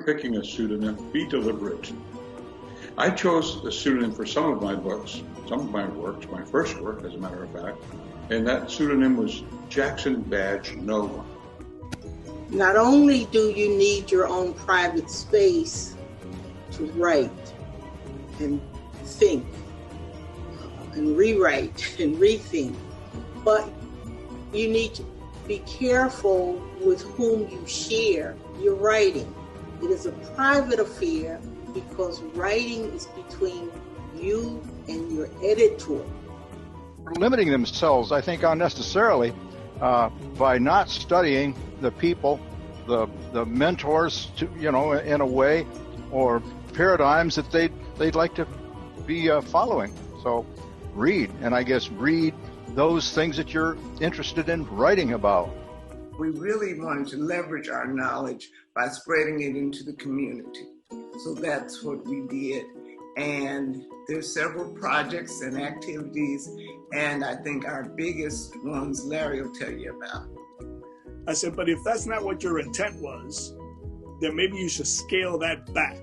picking a pseudonym, be deliberate. I chose a pseudonym for some of my books, some of my works, my first work, as a matter of fact, and that pseudonym was Jackson Badge No One. Not only do you need your own private space to write and think and rewrite and rethink, but you need to be careful with whom you share your writing. It is a private affair because writing is between you and your editor. Limiting themselves, I think, unnecessarily by not studying the people, the mentors, in a way, or paradigms that they'd like to be following. So read, and I guess read those things that you're interested in writing about. We really wanted to leverage our knowledge by spreading it into the community. So that's what we did. And there's several projects and activities, and I think our biggest ones Larry will tell you about. I said, but if that's not what your intent was, then maybe you should scale that back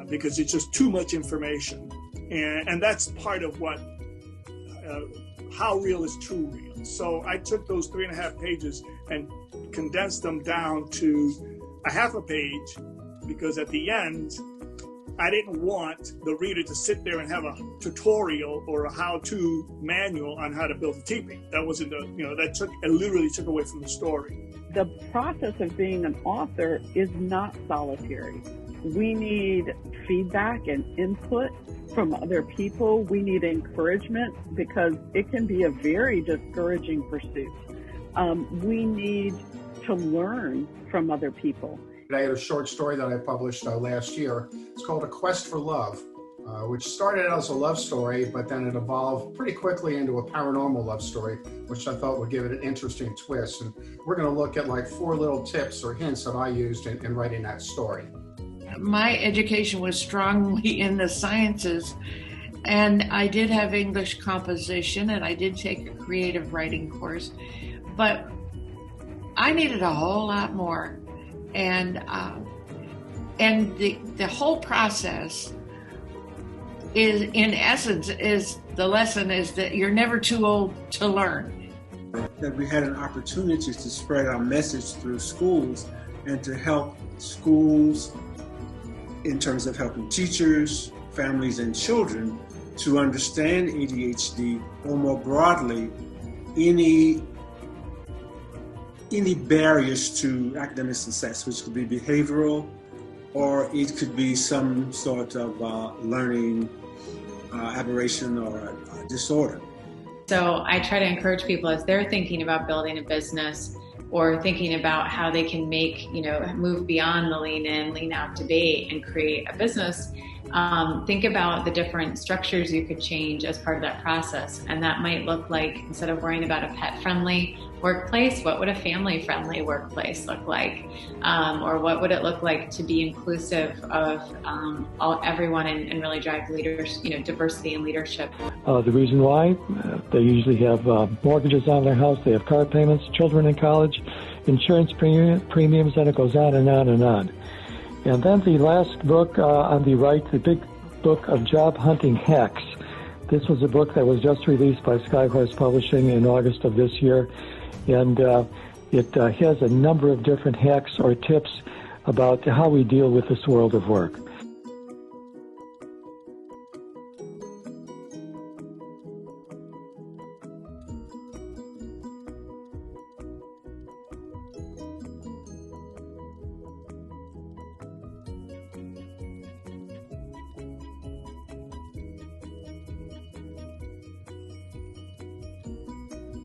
because it's just too much information. And that's part of what, how real is true real. So I took those 3.5 pages and condensed them down to a half a page, because at the end, I didn't want the reader to sit there and have a tutorial or a how-to manual on how to build a teepee. That wasn't it literally took away from the story. The process of being an author is not solitary. We need feedback and input from other people. We need encouragement because it can be a very discouraging pursuit. We need to learn from other people. I had a short story that I published last year. It's called A Quest for Love, which started out as a love story, but then it evolved pretty quickly into a paranormal love story, which I thought would give it an interesting twist. And we're going to look at like 4 little tips or hints that I used in writing that story. My education was strongly in the sciences, and I did have English composition, and I did take a creative writing course, but I needed a whole lot more. And the whole process is, in essence, the lesson is that you're never too old to learn. That we had an opportunity to spread our message through schools and to help schools in terms of helping teachers, families, and children to understand ADHD, or more broadly, any barriers to academic success, which could be behavioral, or it could be some sort of learning aberration or disorder. So I try to encourage people as they're thinking about building a business or thinking about how they can move beyond the lean in, lean out debate and create a business. Think about the different structures you could change as part of that process. And that might look like, instead of worrying about a pet-friendly workplace, what would a family-friendly workplace look like? Or what would it look like to be inclusive of everyone and really drive diversity and leadership? The reason why, they usually have mortgages on their house, they have car payments, children in college, insurance premiums, and it goes on and on and on. And then the last book on the right, the big book of job hunting hacks. This was a book that was just released by Skyhorse Publishing in August of this year. And it has a number of different hacks or tips about how we deal with this world of work.